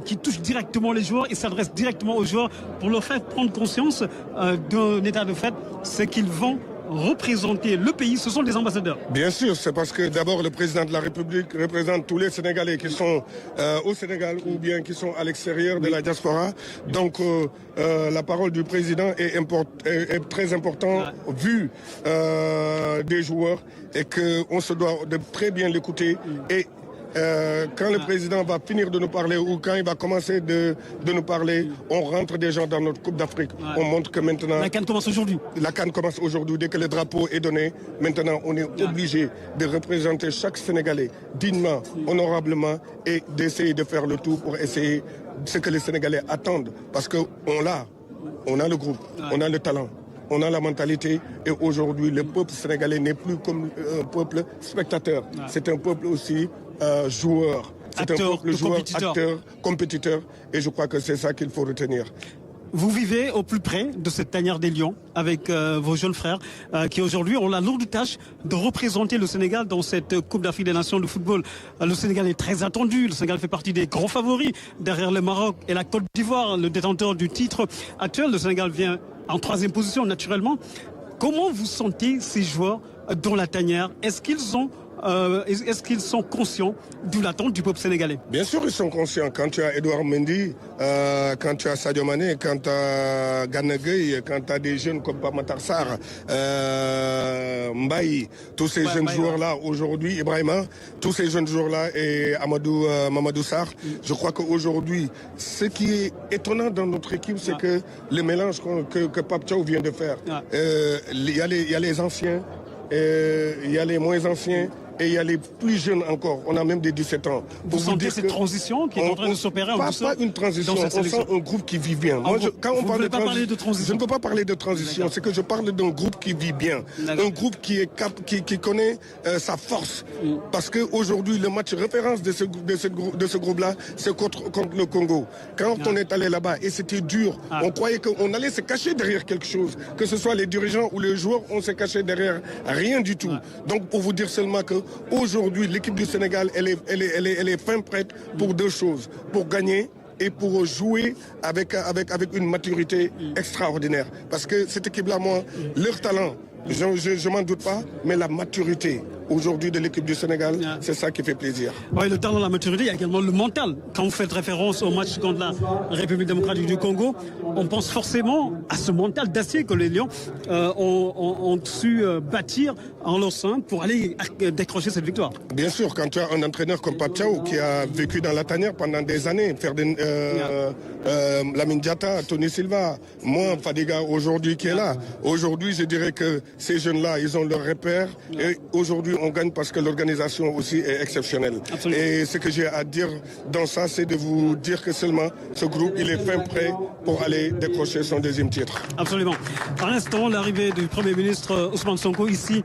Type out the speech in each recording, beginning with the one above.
qui touche directement les joueurs et s'adresse directement aux joueurs pour leur faire prendre conscience d'un état de fait, c'est qu'ils vont représenter le pays, ce sont des ambassadeurs. Bien sûr, c'est parce que d'abord le président de la République représente tous les Sénégalais qui sont au Sénégal ou bien qui sont à l'extérieur de la diaspora. Donc la parole du président est très importante vu des joueurs et qu'on se doit de très bien l'écouter et quand le président va finir de nous parler ou quand il va commencer de nous parler, on rentre déjà dans notre Coupe d'Afrique. On montre que maintenant... La CAN commence aujourd'hui. La CAN commence aujourd'hui. Dès que le drapeau est donné, maintenant on est obligé de représenter chaque Sénégalais dignement, honorablement et d'essayer de faire le tout pour essayer ce que les Sénégalais attendent. Parce qu'on l'a, on a le groupe, on a le talent. On a la mentalité et aujourd'hui le peuple sénégalais n'est plus comme un peuple spectateur. C'est un peuple aussi joueur. C'est un peuple joueur, acteur, compétiteur et je crois que c'est ça qu'il faut retenir. Vous vivez au plus près de cette tanière des Lions avec vos jeunes frères qui aujourd'hui ont la lourde tâche de représenter le Sénégal dans cette Coupe d'Afrique des Nations de football. Le Sénégal est très attendu, le Sénégal fait partie des grands favoris derrière le Maroc et la Côte d'Ivoire, le détenteur du titre actuel. Le Sénégal vient en 3e position naturellement. Comment vous sentez ces joueurs dans la tanière? Est-ce qu'ils sont conscients de l'attente du peuple sénégalais? Bien sûr, ils sont conscients. Quand tu as Edouard Mendy, quand tu as Sadio Mané, quand tu as Gana Gueye, quand tu as des jeunes comme Matar Sarr, Mbaye, tous ces jeunes joueurs-là aujourd'hui, Ibrahima, tous ces jeunes joueurs-là et Mamadou Sarr, je crois qu'aujourd'hui, ce qui est étonnant dans notre équipe, c'est que le mélange que Pape Thiaw vient de faire. Il y a les anciens, il y a les moins anciens et il y a les plus jeunes encore. On a même des 17 ans. Vous sentez cette transition qui est en train de s'opérer en douceur? Pas une transition, on sent un groupe qui vit bien. Moi, quand on parle de transition, je ne peux pas parler de transition, c'est que je parle d'un groupe qui vit bien. Un groupe qui connaît sa force. Parce qu'aujourd'hui, le match référence de ce groupe-là, c'est contre le Congo. Quand on est allé là-bas et c'était dur, on croyait qu'on allait se cacher derrière quelque chose. Que ce soit les dirigeants ou les joueurs, on s'est caché derrière rien du tout. Donc pour vous dire seulement que aujourd'hui, l'équipe du Sénégal, elle est fin prête pour deux choses. Pour gagner et pour jouer avec une maturité extraordinaire. Parce que cette équipe-là, moi, leur talent, je m'en doute pas, mais la maturité aujourd'hui de l'équipe du Sénégal, c'est ça qui fait plaisir. Oui, le talent, la maturité, il y a également le mental. Quand vous faites référence au match contre la République démocratique du Congo, on pense forcément à ce mental d'acier que les Lions ont su bâtir en leur sein pour aller décrocher cette victoire. Bien sûr, quand tu as un entraîneur comme Pape Thiaw qui a vécu dans la tanière pendant des années, Lamine Diatta, Tony Silva, moi, Fadiga aujourd'hui qui est là. Aujourd'hui, je dirais que ces jeunes-là, ils ont leur repère et aujourd'hui, on gagne parce que l'organisation aussi est exceptionnelle. Absolument. Et ce que j'ai à dire dans ça, c'est de vous dire que seulement ce groupe, il est fin prêt pour aller décrocher son deuxième titre. Absolument. À l'instant, l'arrivée du Premier ministre Ousmane Sonko ici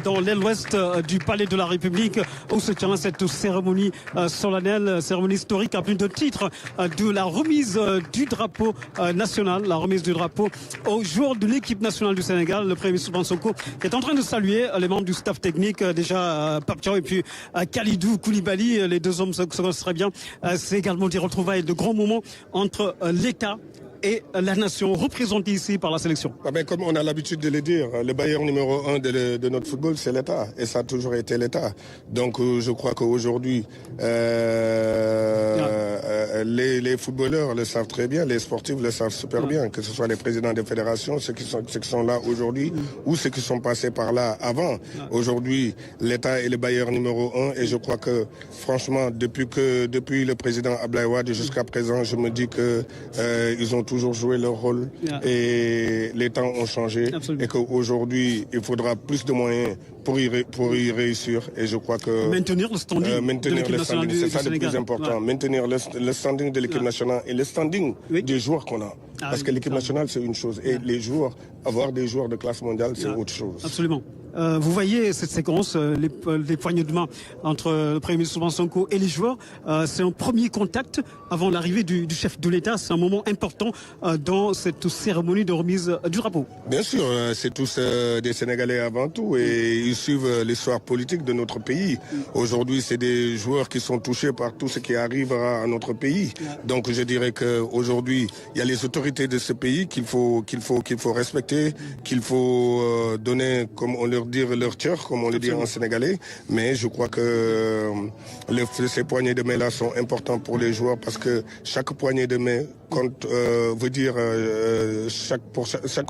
dans l'aile ouest du Palais de la République où se tient cette cérémonie solennelle, cérémonie historique à plus de titres de la remise du drapeau national, la remise du drapeau aux joueurs de l'équipe nationale du Sénégal. Le Premier ministre Ousmane Sonko qui est en train de saluer les membres du staff technique, déjà Pape Thiaw et puis Kalidou Koulibaly, les deux hommes se connaissent très bien. C'est également des retrouvailles de grands moments entre l'État et la nation représentée ici par la sélection. Comme on a l'habitude de le dire, le bailleur numéro 1 de notre football, c'est l'État. Et ça a toujours été l'État. Donc je crois qu'aujourd'hui, les footballeurs le savent très bien, les sportifs le savent super bien, que ce soit les présidents des fédérations, ceux qui sont là aujourd'hui, ou ceux qui sont passés par là avant. Aujourd'hui, l'État est le bailleur numéro 1 et je crois que, franchement, depuis le président Abdoulaye Wade jusqu'à présent, je me dis que ils ont toujours joué leur rôle et les temps ont changé. Absolument. Et qu'aujourd'hui, il faudra plus de moyens pour y réussir. Et je crois que... Maintenir le standing de l'équipe nationale du Sénégal. C'est ça le plus important. Maintenir le standing de l'équipe nationale et le standing des joueurs qu'on a. Parce que l'équipe nationale, c'est une chose. Et les joueurs, avoir des joueurs de classe mondiale, c'est autre chose. Absolument. Vous voyez cette séquence, les poignées de main entre le Premier ministre Ousmane Sonko et les joueurs. C'est un premier contact avant l'arrivée du chef de l'État. C'est un moment important dans cette cérémonie de remise du drapeau. Bien sûr, c'est tous des Sénégalais avant tout et ils suivent l'histoire politique de notre pays. Aujourd'hui, c'est des joueurs qui sont touchés par tout ce qui arrive à notre pays. Donc je dirais qu'aujourd'hui, il y a les autorités de ce pays qu'il faut respecter, qu'il faut donner, comme on leur dit, leur cœur, comme on le dit en sénégalais. Mais je crois que ces poignées de main-là sont importants pour les joueurs parce que chaque poignée de main compte, veut dire chaque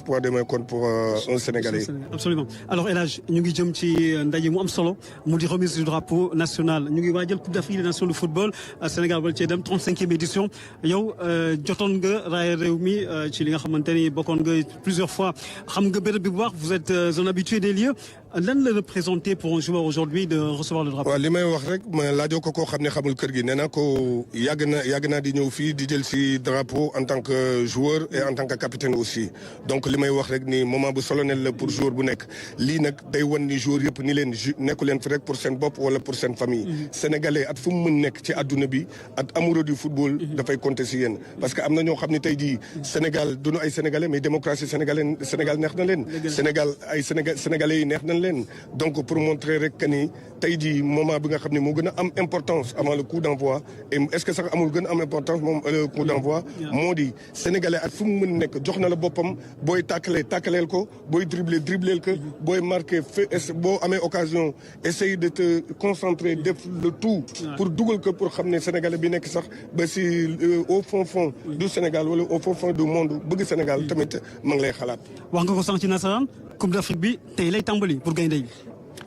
poignée de main compte pour un Sénégalais. Absolument. Alors El Hadj ñu ngi jëm ci ndaje mu am solo mu di remise du drapeau national ñu ngi waajal Coupe d'Afrique des Nations de football Sénégal wala cee dem 35e édition yow jotoon nga raaya réew mi ci li nga xamante ni bokkoon nga plusieurs fois xam nga béréb bi bu baax vous êtes un habitué des lieux. Lan la représenté pour un joueur aujourd'hui de recevoir le drapeau. waaw li may wax rek ma laajoo ko koo xam ne xamul kër gi nee naa ko yàgg naa di ñëw fii di jël si drapeau en tant que joueur et en tant que capitaine aussi donc li may wax rek ni moment bu solennel la pour joueur bu nekk lii nag day wan ni joueur yëpp ni leen nekku leen fi rek pour seen bopp wala pour seen famille. Sénégalais at fu mu mën nekk ci àdduna bi at amoureux du football. dafay compter si yéen parce que am na ñoo xam ne tey jii Sénégal duñu ay sénégalais mais démocratie Sénégal neex na leen. Sénégal ay sénégalais yi neex nañ leen. Donc pour montrer rek que ni tey jii moment bi nga xam ne moo gën a am importance avant le coup d'envoi et est-ce que sax amul gën a am importance moom le coup d'envoi moo di sénégalais at fu mu mën nekk jox na la boppam booy tàkkaleel ko booy dribleel ko booy marqué boo amee occasion essayer de te concentrer def le tout pour dugal ko pour xam ne sénégalais bi nekk sax ba si au fond du Sénégal wala au fond du monde bëgg Sénégal tamit ma ngi lay xalaat. wax nga ko sànq ci nasaraan Coupe d'Afrique bi tey lay tàmbali pour gaynde yi.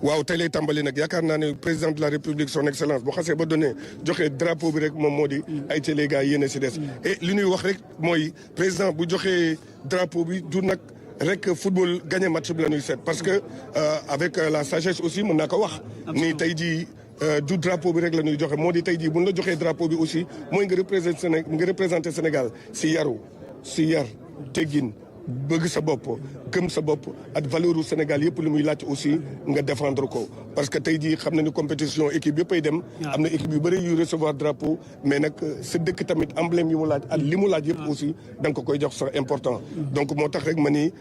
waaw tey lay tàmbali nag yaakaar naa ne président de la République son excellence bu xasee ba donné joxe drapeau bi rek moom moo di ay ca les gars yéen a si des et li ñuy wax rek mooy président bu joxee drapeau bi du nag rek football gagné match bi la ñuy seet parce que avec la sagesse aussi mën naa ko wax ni tey jii du drapeau bi rek la ñuy joxe moo di tey jii bu ñu la joxee drapeau bi aussi mooy nga représenté Sénégal si yaru si yar teggin bëgg sa bopp gëm sa bopp ak valeur u Sénégal yëpp lu muy laaj aussi nga défendre ko parce que tey jii xam na ni compétition équipe yëpp ay dem am na équipe yu bëri yu recevoir drapeau mais nag sa dëkk tamit emblème yi mu laaj ak li mu laaj yëpp aussi da nga ko koy jox sa important donc moo tax rek ma ni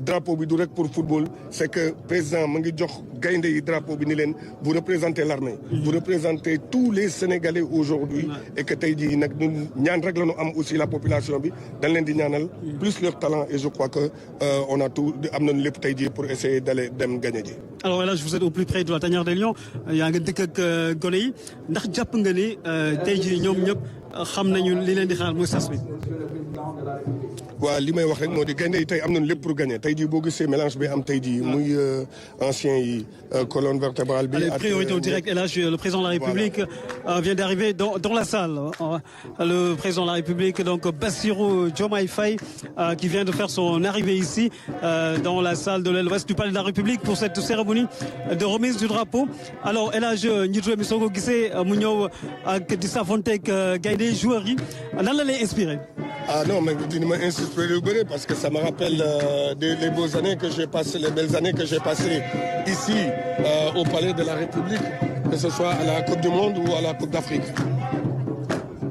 drapeau bi du rek pour football c'est que président ma ngi jox gaynde yi drapeau bi ni leen vous représentez l'armée vous représentez tous les Sénégalais aujourd'hui et que tey jii nag ñun ñaan rek la ñu am aussi la population bi dañ leen di ñaanal plus leur talent et je crois que on a tout am nañu lépp tey jii pour essayer d'aller dem gagner ji. Alors là vous êtes au plus près de la tanière des Lions yaa nga dëkk ak gone yi ndax jàpp nga ni tey jii ñoom ñëpp xam nañu li leen di xaar mooy sas bi. waaw li may wax rek moo di gaynde yi tey am nañu lépp pour gagner tey jii boo gisee mélange bi am tey jii muy anciens yi colonne vertébrale bi. Priorité au direct. Et là le président de la République vient d'arriver dans la salle. Le président de la République donc Bassirou Diomaye Faye qui vient de faire son arrivée ici dans la salle de l'aile ouest du palais de la République pour cette cérémonie de remise du drapeau. Alors El Hadj njiitu réew mi soo ko gisee mu ñëw ak di safonteeg gaynde joueurs yi lan la lay inspiré. Ah non, mais dina ma inspiré lu bëri parce que ça me rappelle les beaux années que j'ai passées, les belles années que j'ai passées ici au palais de la République, que ce soit à la Coupe du Monde ou à la Coupe d'Afrique.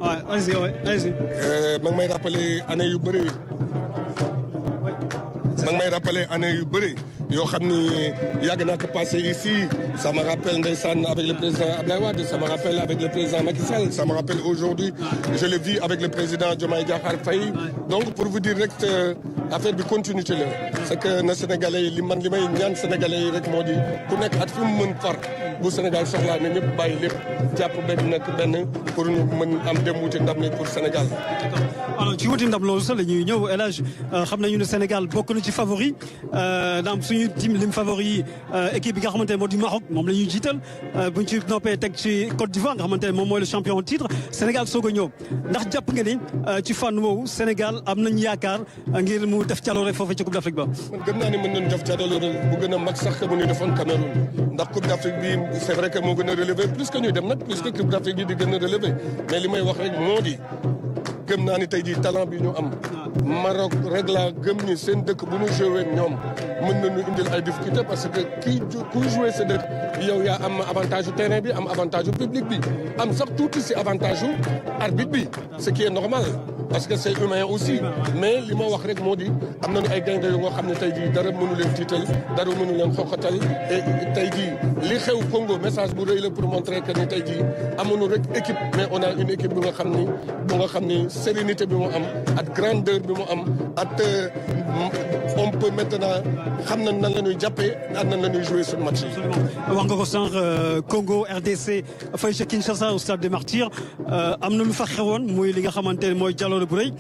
Ouais, allez-y. Ma ngi may rappeler année yu bëri. Ma ngi may rappeler année yu bëri yoo xam ni yàgg naa ko passé ici. Ça me rappelle ndeysaan avec le président Abdoulaye Wade, ça me rappelle avec le président Macky Sall, ça me rappelle aujourd'hui, je le vis avec le président Diomaye Diakhar Faye. Donc pour vous dire rek affaire bi continuité la. C'est que na Sénégalais yi li may ñaan Sénégalais yi rek moo di ku nekk at fu mu mën far bu Sénégal soxlaa ne ñëpp bàyyi lépp jàpp benn pour ñu mën am dem wuti ndam ni pour Sénégal. Alors ci wuti ndam loolu sax la ñuy ñëw El Hadj xam nañu ne Sénégal bokk na ci favori dans suñu team lim favori yi équipe bi nga xamante ne moo di Maroc moom la ñuy jiital bu ñu ci noppee teg ci Côte d'Ivoire nga xamante ne moom mooy le champion en titre Sénégal soog a ñëw ndax jàpp nga ni ci fànn woowu Sénégal am nañu yaakaar ngir mu def jaloore foofu ci Coupe d'Afrique ba. man gëm naa ni mën nañu def jaloore bu gën a mag sax que bu ñu defoon Cameroun ndax Coupe d'Afrique bi c'est vrai que moo gën a relevé plus que ñuy dem nag plus que Coupe d'Afrique bi di gën a relevé mais li may wax rek moo di gëm naa ni tey jii talent bi ñu am Maroc rek laa gëm ni seen dëkk bu ñu joué ñoom mën nañu indil ay difficulté parce que kuy joué sa dëkk yow yaa am avantage terrain bi am avantage public bi am sax tuuti si avantage arbitre bi ce qui est normal parce que c'est humain aussi mais li ma wax rek moo di am nañu ay gaynde yu nga xam ne tey jii dara mënu leen tiital dara mënu leen xoxatal et tey jii li xew Congo message bu rëy la pour montrer que ni tey jii amuñu rek équipe mais on a une équipe bi nga xam ni sérénité bi mu am ak grandeur bi mu am ak on peut maintenant xam nañ nan la ñuy jàppee ak nan la ñuy jouer sur match yi. wax nga ko sànq Congo RDC fay ca Kinshasa au stade des Martyrs am na lu fa xewoon muy li nga xamante ne mooy jaloore bu rëy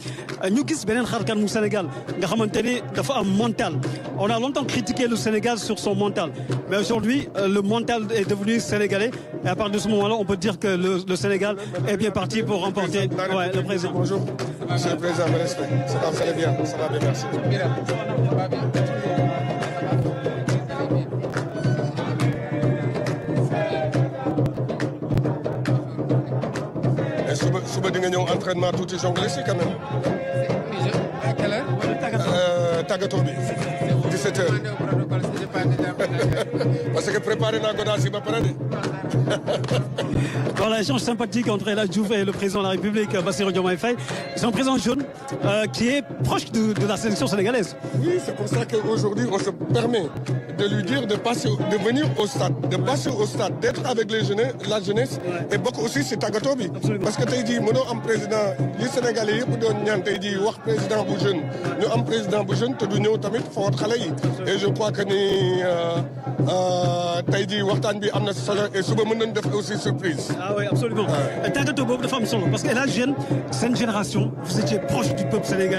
ñu gis beneen xarkan mu Sénégal nga xamante ni dafa am mental on a longtemps critiqué le Sénégal sur son mental mais aujourd'hui le mental est devenu sénégalais et à partir de ce moment-là on peut dire que le Sénégal est bien parti pour remporter le président. Bonjour, monsieur le président, mes respects. Ça va, vous allez bien, ça va bien, merci. suba di nga ñëw entraînement tuuti jongle si quand même. À quelle heure? Tàggatoo bi 17h. parce que préparé naa ko daal si ba pare de. Voilà, échange sympathique entre El Hadji Diouf et le président de la République, Bassirou Diomaye Faye. C'est un président jeune qui est proche de la sélection sénégalaise. Oui, c'est pour ça qu'aujourd'hui, on se permet de lui dire de venir au stade, d'être avec la jeunesse et beaucoup aussi c'est tàggatoo bi. Parce que tey jii mënoo am président li Sénégalais yëpp doon ñaan tey jii wax président bu jeune ñu am président bu jeune te du ñëw tamit foot xale yi. Et je crois que ni tey jii waxtaan bi am na solo et suba mën nañu def aussi surprise. Ah oui, absolument. Tàggatoo boobu dafa am solo parce que El Hadji Diouf, c'est une génération, vous étiez proche du peuple sénégalais.